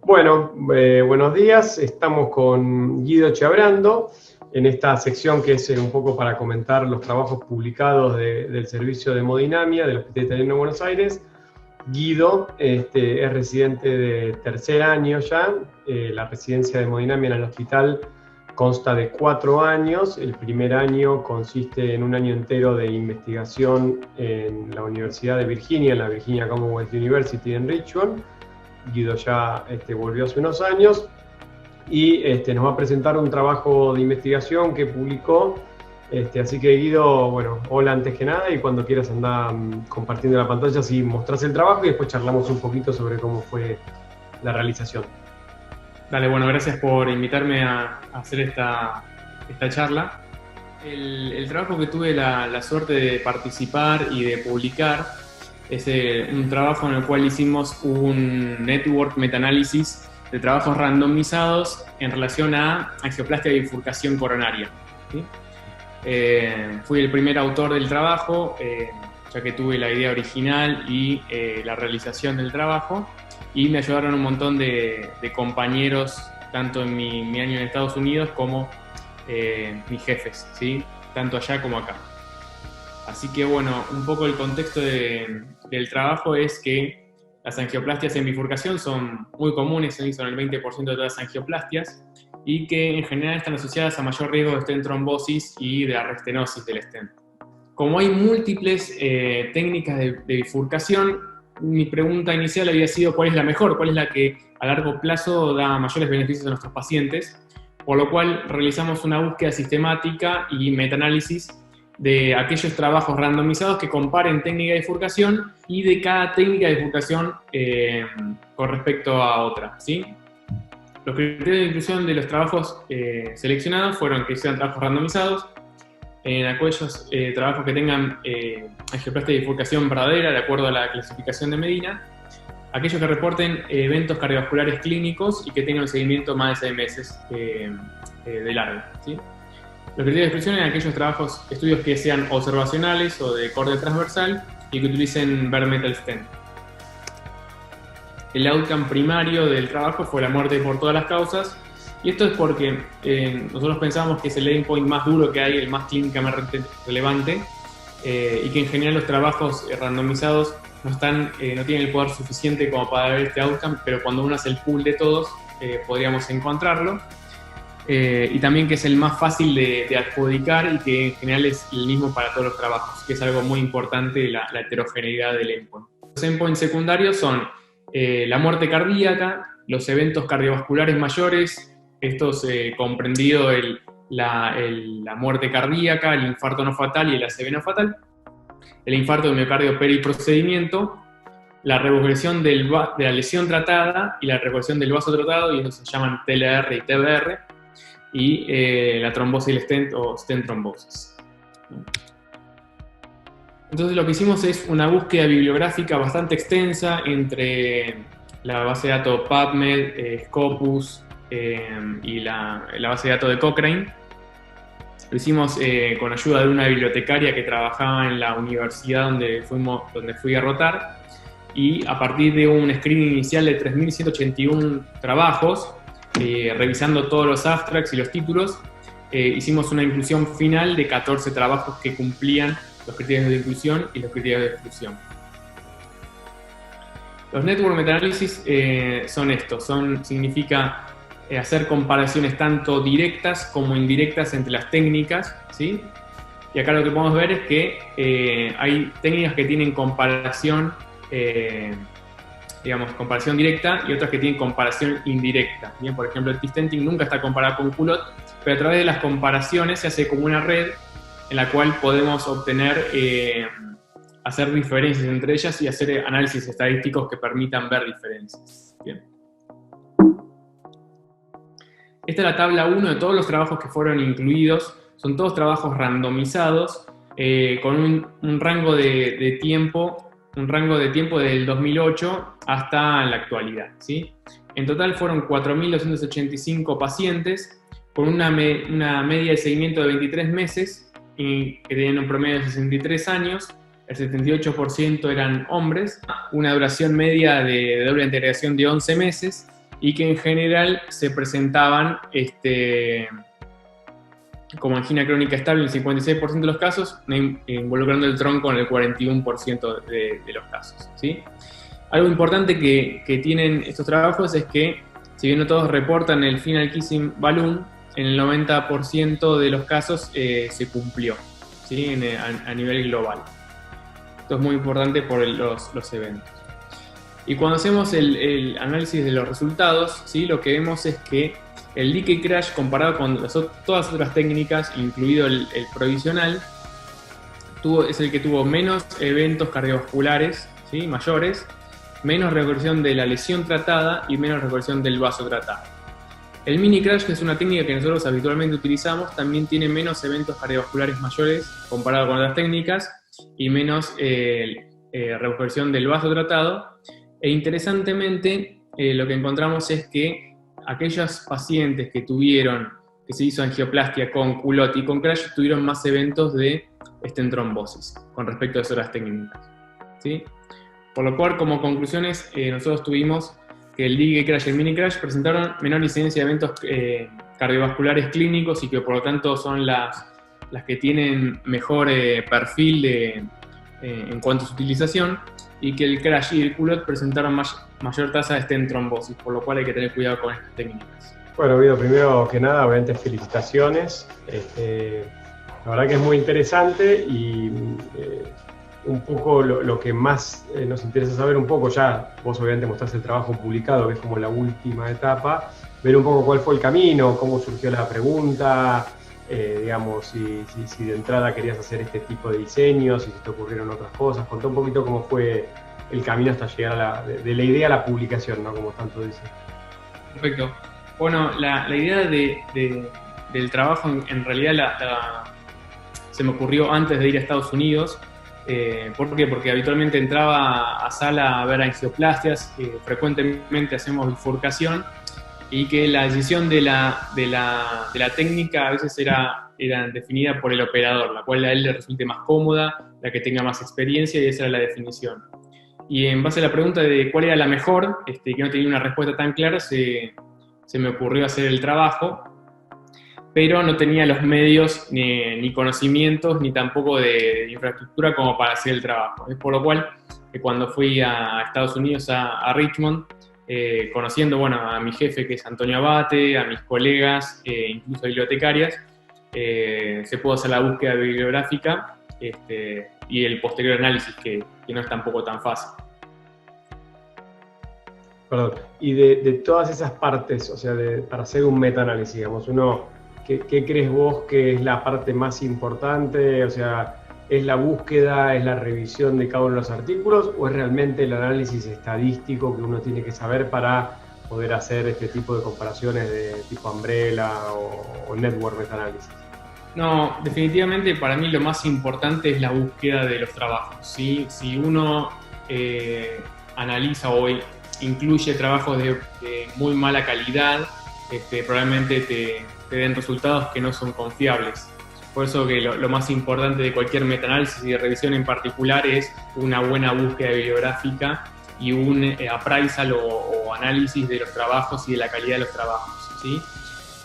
Bueno, buenos días. Estamos con Guido Chiabrando en esta sección que es un poco para comentar los trabajos publicados del servicio de hemodinamia del Hospital Italiano de Buenos Aires. Guido es residente de tercer año ya. La residencia de hemodinamia en el hospital consta de 4 años. El primer año consiste en un año entero de investigación en la Universidad de Virginia, en la Virginia Commonwealth University en Richmond. Guido ya volvió hace unos años y nos va a presentar un trabajo de investigación que publicó. Así que Guido, bueno, hola antes que nada, y cuando quieras andar compartiendo la pantalla, si mostrás el trabajo y después charlamos un poquito sobre cómo fue la realización. Dale, bueno, gracias por invitarme a hacer esta charla. El trabajo que tuve la suerte de participar y de publicar es un trabajo en el cual hicimos un network metaanálisis de trabajos randomizados en relación a angioplastia y bifurcación coronaria, ¿sí? Fui el primer autor del trabajo, ya que tuve la idea original y la realización del trabajo, y me ayudaron un montón de compañeros, tanto en mi año en Estados Unidos como mis jefes, ¿sí? Tanto allá como acá. Así que bueno, un poco el contexto del trabajo es que las angioplastias en bifurcación son muy comunes, son el 20% de todas las angioplastias, y que en general están asociadas a mayor riesgo de stent trombosis y de arrestenosis del stent. Como hay múltiples técnicas de bifurcación, mi pregunta inicial había sido ¿cuál es la mejor? ¿Cuál es la que a largo plazo da mayores beneficios a nuestros pacientes? Por lo cual realizamos una búsqueda sistemática y metaanálisis de aquellos trabajos randomizados que comparen técnica de bifurcación y de cada técnica de bifurcación con respecto a otra, ¿sí? Los criterios de inclusión de los trabajos seleccionados fueron que sean trabajos randomizados, en aquellos trabajos que tengan angioplastia de bifurcación verdadera de acuerdo a la clasificación de Medina, aquellos que reporten eventos cardiovasculares clínicos y que tengan un seguimiento más de 6 meses de largo, ¿sí? Los criterios de exclusión en aquellos estudios que sean observacionales o de corte transversal y que utilicen bare metal stent. El outcome primario del trabajo fue la muerte por todas las causas, y esto es porque nosotros pensamos que es el endpoint más duro que hay, el más clínicamente relevante, y que en general los trabajos randomizados no tienen el poder suficiente como para ver este outcome, pero cuando uno hace el pool de todos podríamos encontrarlo. Y también que es el más fácil de adjudicar y que en general es el mismo para todos los trabajos, que es algo muy importante, la heterogeneidad del endpoint. Los endpoints secundarios son la muerte cardíaca, los eventos cardiovasculares mayores, estos comprendido la muerte cardíaca, el infarto no fatal y el ACV no fatal, el infarto de miocardio periprocedimiento, la regresión de la lesión tratada y la regresión del vaso tratado, y eso se llaman TLR y TBR, y la trombosis del stent o stent trombosis. Entonces lo que hicimos es una búsqueda bibliográfica bastante extensa entre la base de datos PubMed, Scopus y la base de datos de Cochrane. Lo hicimos con ayuda de una bibliotecaria que trabajaba en la universidad donde fui a rotar, y a partir de un screening inicial de 3.181 trabajos, revisando todos los abstracts y los títulos, hicimos una inclusión final de 14 trabajos que cumplían los criterios de inclusión y los criterios de exclusión. Los network metaanálisis son estos, significa hacer comparaciones tanto directas como indirectas entre las técnicas, ¿sí? Y acá lo que podemos ver es que hay técnicas que tienen comparación comparación directa, y otras que tienen comparación indirecta. Bien, por ejemplo, el T-stenting nunca está comparado con Culot, pero a través de las comparaciones se hace como una red en la cual podemos hacer diferencias entre ellas y hacer análisis estadísticos que permitan ver diferencias. Bien. Esta es la tabla 1 de todos los trabajos que fueron incluidos. Son todos trabajos randomizados con un rango de tiempo desde el 2008 hasta la actualidad, ¿sí? En total fueron 4.285 pacientes con una media de seguimiento de 23 meses y que tenían un promedio de 63 años. El 78% eran hombres, una duración media de doble integración de 11 meses y que en general se presentaban como angina crónica estable en el 56% de los casos, involucrando el tronco en el 41% de los casos, ¿sí? Algo importante que tienen estos trabajos es que, si bien no todos reportan el final kissing balloon, en el 90% de los casos se cumplió, ¿sí? A nivel global. Esto es muy importante por los eventos. Y cuando hacemos el análisis de los resultados, ¿sí? Lo que vemos es que el leaky crash, comparado con todas las otras técnicas, incluido el provisional, es el que tuvo menos eventos cardiovasculares, ¿sí? Mayores, menos reversión de la lesión tratada y menos reversión del vaso tratado. El mini crash, que es una técnica que nosotros habitualmente utilizamos, también tiene menos eventos cardiovasculares mayores comparado con otras técnicas y menos reversión del vaso tratado. E interesantemente, lo que encontramos es que aquellos pacientes que se hizo angioplastia con culotte y con crash tuvieron más eventos de trombosis con respecto a las otras técnicas, ¿sí? Por lo cual, como conclusiones, nosotros tuvimos que el leaky crash y el mini crash presentaron menor incidencia de eventos cardiovasculares clínicos y que por lo tanto son las que tienen mejor perfil en cuanto a su utilización, y que el crash y el culotte presentaron mayor tasa de stent trombosis, por lo cual hay que tener cuidado con estas técnicas. Bueno, Guido, primero que nada, obviamente felicitaciones. La verdad que es muy interesante y un poco lo que más nos interesa saber un poco, ya vos obviamente mostraste el trabajo publicado, que es como la última etapa, ver un poco cuál fue el camino, cómo surgió la pregunta, digamos, si de entrada querías hacer este tipo de diseños, si te ocurrieron otras cosas. Contá un poquito cómo fue el camino hasta llegar de la idea a la publicación, ¿no? Como tanto dice. Perfecto. Bueno, la idea del trabajo en realidad se me ocurrió antes de ir a Estados Unidos. ¿Por qué? Porque habitualmente entraba a sala a ver angioplastias, frecuentemente hacemos bifurcación, y que la decisión de la técnica a veces era definida por el operador, la cual a él le resulte más cómoda, la que tenga más experiencia, y esa era la definición. Y en base a la pregunta de cuál era la mejor, que no tenía una respuesta tan clara, se me ocurrió hacer el trabajo, pero no tenía los medios, ni conocimientos, ni tampoco de infraestructura como para hacer el trabajo. Es por lo cual, cuando fui a Estados Unidos, a Richmond, conociendo a mi jefe, que es Antonio Abate, a mis colegas, incluso bibliotecarias, se pudo hacer la búsqueda bibliográfica y el posterior análisis, que no es tampoco tan fácil. Perdón, y de todas esas partes, o sea, para hacer un metaanálisis, digamos, ¿qué crees vos que es la parte más importante? O sea, ¿es la búsqueda, es la revisión de cada uno de los artículos, o es realmente el análisis estadístico que uno tiene que saber para poder hacer este tipo de comparaciones de tipo Umbrella o Network Meta-análisis? No, definitivamente para mí lo más importante es la búsqueda de los trabajos, ¿sí? Si uno analiza o incluye trabajos de muy mala calidad, probablemente te den resultados que no son confiables. Por eso que lo más importante de cualquier metaanálisis y de revisión en particular es una buena búsqueda bibliográfica y un appraisal o análisis de los trabajos y de la calidad de los trabajos, ¿sí?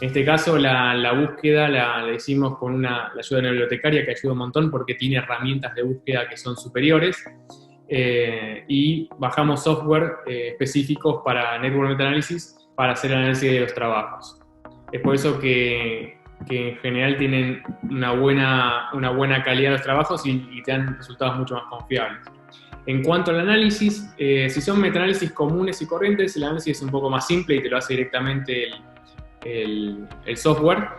En este caso la búsqueda la hicimos con la ayuda de una bibliotecaria, que ayuda un montón porque tiene herramientas de búsqueda que son superiores, y bajamos software específicos para Network Meta-análisis para hacer el análisis de los trabajos. Es por eso que en general tienen una buena calidad de los trabajos y te dan resultados mucho más confiables. En cuanto al análisis, si son metaanálisis comunes y corrientes, el análisis es un poco más simple y te lo hace directamente el software.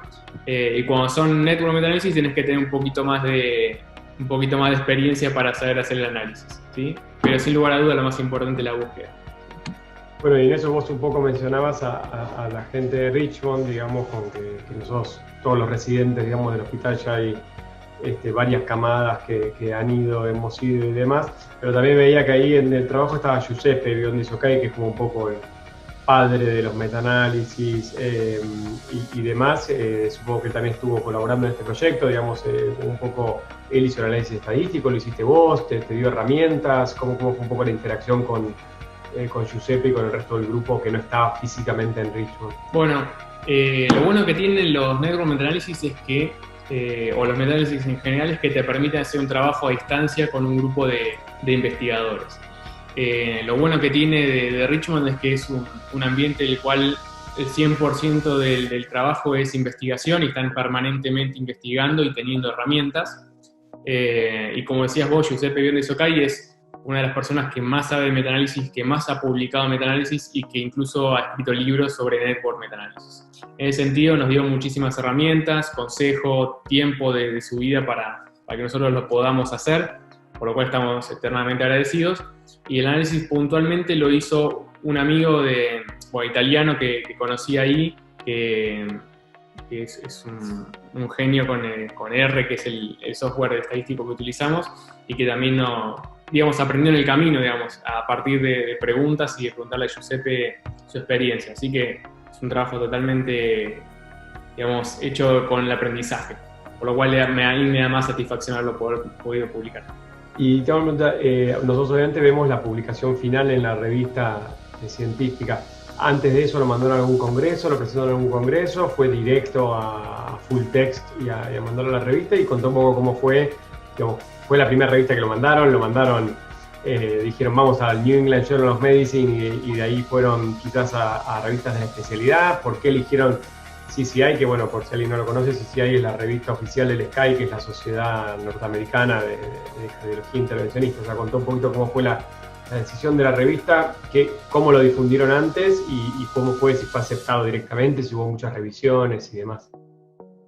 Y cuando son network metaanálisis tienes que tener un poquito más de experiencia para saber hacer el análisis, ¿sí? Pero sin lugar a duda lo más importante es la búsqueda. Bueno, y en eso vos un poco mencionabas a la gente de Richmond, digamos, con que nosotros, todos los residentes, digamos, del hospital, ya hay varias camadas que han ido, hemos ido y demás, pero también veía que ahí en el trabajo estaba Giuseppe Biondi-Socai, que es como un poco el padre de los metaanálisis y demás. Supongo que él también estuvo colaborando en este proyecto, digamos, un poco él hizo el análisis estadístico, lo hiciste vos, te dio herramientas, ¿cómo fue un poco la interacción con con Giuseppe y con el resto del grupo que no estaba físicamente en Richmond? Bueno, lo bueno que tienen los network meta-análisis es que, o los meta-análisis en general, es que te permiten hacer un trabajo a distancia con un grupo de investigadores. Lo bueno que tiene de Richmond es que es un ambiente en el cual el 100% del trabajo es investigación y están permanentemente investigando y teniendo herramientas. Y como decías vos, Giuseppe Biondi Socai es una de las personas que más sabe de metaanálisis, que más ha publicado metaanálisis y que incluso ha escrito libros sobre network metaanálisis. En ese sentido nos dio muchísimas herramientas, consejo, tiempo de su vida para que nosotros lo podamos hacer, por lo cual estamos eternamente agradecidos. Y el análisis puntualmente lo hizo un amigo italiano que conocí ahí, que es un genio con R, que es el software estadístico que utilizamos, y que también aprendió en el camino, a partir de preguntas y de preguntarle a Giuseppe su experiencia. Así que es un trabajo totalmente, hecho con el aprendizaje, por lo cual me da más satisfacción haberlo podido publicar. Y te voy a preguntar, nosotros obviamente vemos la publicación final en la revista científica. Antes de eso lo mandaron a algún congreso, lo presentaron en algún congreso, fue directo a full text y a mandarlo a la revista, y contó un poco cómo fue, fue la primera revista que lo mandaron, dijeron vamos al New England Journal of Medicine y de ahí fueron quizás a revistas de la especialidad. ¿Por qué eligieron CCI? Que bueno, por si alguien no lo conoce, CCI es la revista oficial del SCAI, que es la Sociedad Norteamericana de Cardiología Intervencionista. O sea, contó un poquito cómo fue la decisión de la revista, cómo lo difundieron antes y cómo fue, si fue aceptado directamente, si hubo muchas revisiones y demás.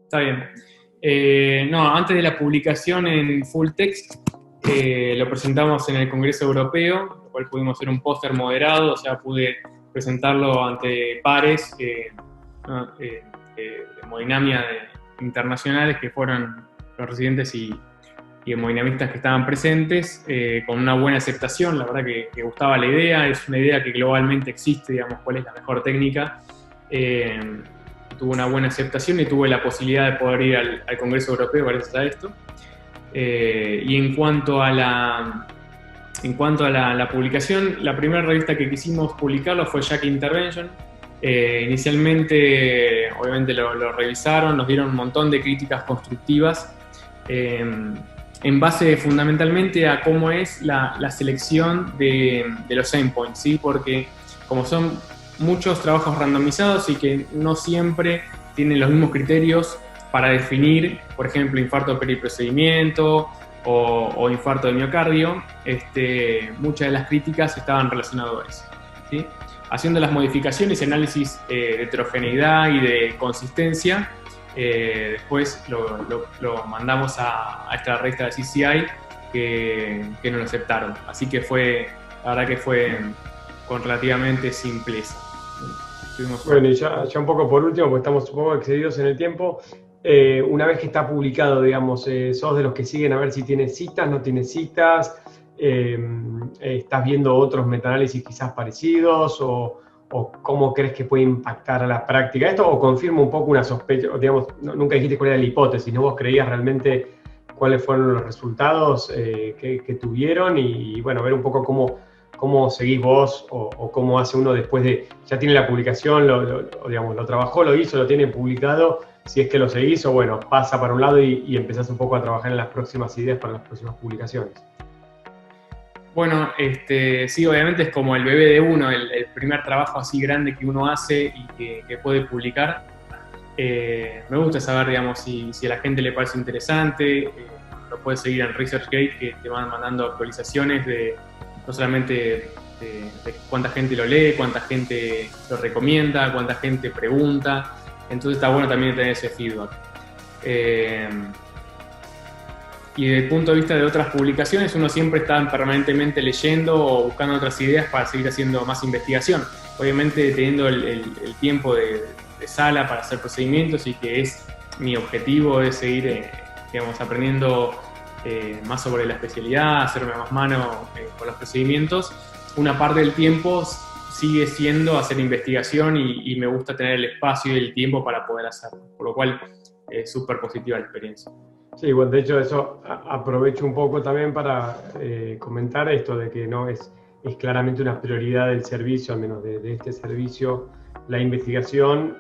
Está bien. Antes de la publicación en full text, lo presentamos en el Congreso Europeo, lo cual pudimos hacer un póster moderado, o sea, pude presentarlo ante pares de hemodinamia internacionales, que fueron los residentes y hemodinamistas que estaban presentes, con una buena aceptación. La verdad que gustaba la idea, es una idea que globalmente existe, cuál es la mejor técnica. Tuvo una buena aceptación y tuve la posibilidad de poder ir al Congreso Europeo gracias a esto. Y en cuanto a la publicación, la primera revista que quisimos publicarlo fue JACC Intervention. Inicialmente, obviamente lo revisaron, nos dieron un montón de críticas constructivas, en base fundamentalmente a cómo es la selección de los endpoints, ¿sí? Porque como son muchos trabajos randomizados y que no siempre tienen los mismos criterios para definir, por ejemplo, infarto periprocedimiento o infarto de miocardio, muchas de las críticas estaban relacionadas a eso, ¿sí? Haciendo las modificaciones y análisis de heterogeneidad y de consistencia, después lo mandamos a esta revista de CCI que nos lo aceptaron. Así que la verdad que fue con relativamente simpleza. Bueno, y ya un poco por último, porque estamos un poco excedidos en el tiempo, una vez que está publicado, sos de los que siguen a ver si tiene citas, no tiene citas, estás viendo otros metaanálisis quizás parecidos, o cómo crees que puede impactar a la práctica esto, o confirma un poco una sospecha, nunca dijiste cuál era la hipótesis, ¿no? Vos creías realmente cuáles fueron los resultados que tuvieron, y bueno, ver un poco cómo seguís vos, o cómo hace uno después de, ya tiene la publicación, lo trabajó, lo hizo, lo tiene publicado, si es que lo seguís, o bueno, pasa para un lado y empezás un poco a trabajar en las próximas ideas para las próximas publicaciones. Bueno, sí, obviamente es como el bebé de uno, el primer trabajo así grande que uno hace y que puede publicar. Me gusta saber, si a la gente le parece interesante. Lo puedes seguir en ResearchGate, que te van mandando actualizaciones no solamente de cuánta gente lo lee, cuánta gente lo recomienda, cuánta gente pregunta. Entonces está bueno también tener ese feedback. Y desde el punto de vista de otras publicaciones, uno siempre está permanentemente leyendo o buscando otras ideas para seguir haciendo más investigación. Obviamente teniendo el tiempo de sala para hacer procedimientos, y que es mi objetivo es seguir aprendiendo más sobre la especialidad, hacerme más mano con los procedimientos. Una parte del tiempo sigue siendo hacer investigación y me gusta tener el espacio y el tiempo para poder hacerlo, por lo cual es súper positiva la experiencia. Sí, bueno, de hecho eso aprovecho un poco también para comentar esto de que no es es claramente una prioridad del servicio, al menos de este servicio. La investigación,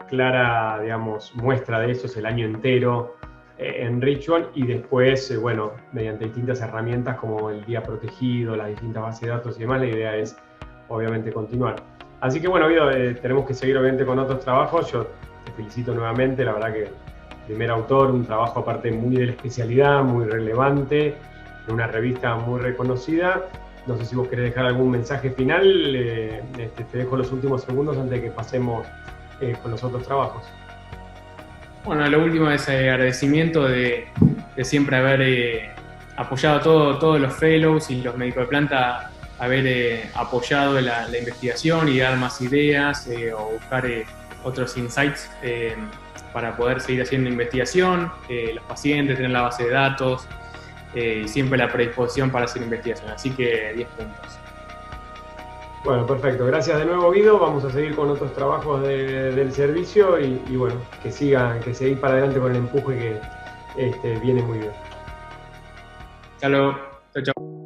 clara, digamos, muestra de eso es el año entero en Ritual, y después, bueno, mediante distintas herramientas como el Día Protegido, las distintas bases de datos y demás, la idea es obviamente continuar. Así que bueno, Guido, tenemos que seguir obviamente con otros trabajos. Yo te felicito nuevamente, la verdad que primer autor, un trabajo aparte muy de la especialidad, muy relevante, en una revista muy reconocida. No sé si vos querés dejar algún mensaje final, te dejo los últimos segundos antes de que pasemos con los otros trabajos. Bueno, lo último es agradecimiento de siempre haber apoyado todos los fellows y los médicos de planta, haber apoyado la investigación y dar más ideas o buscar otros insights para poder seguir haciendo investigación, los pacientes, tener la base de datos y siempre la predisposición para hacer investigación. Así que 10 puntos. Bueno, perfecto. Gracias de nuevo, Guido. Vamos a seguir con otros trabajos del servicio y bueno, que seguir para adelante con el empuje que viene muy bien. Hasta luego. Chao, chao.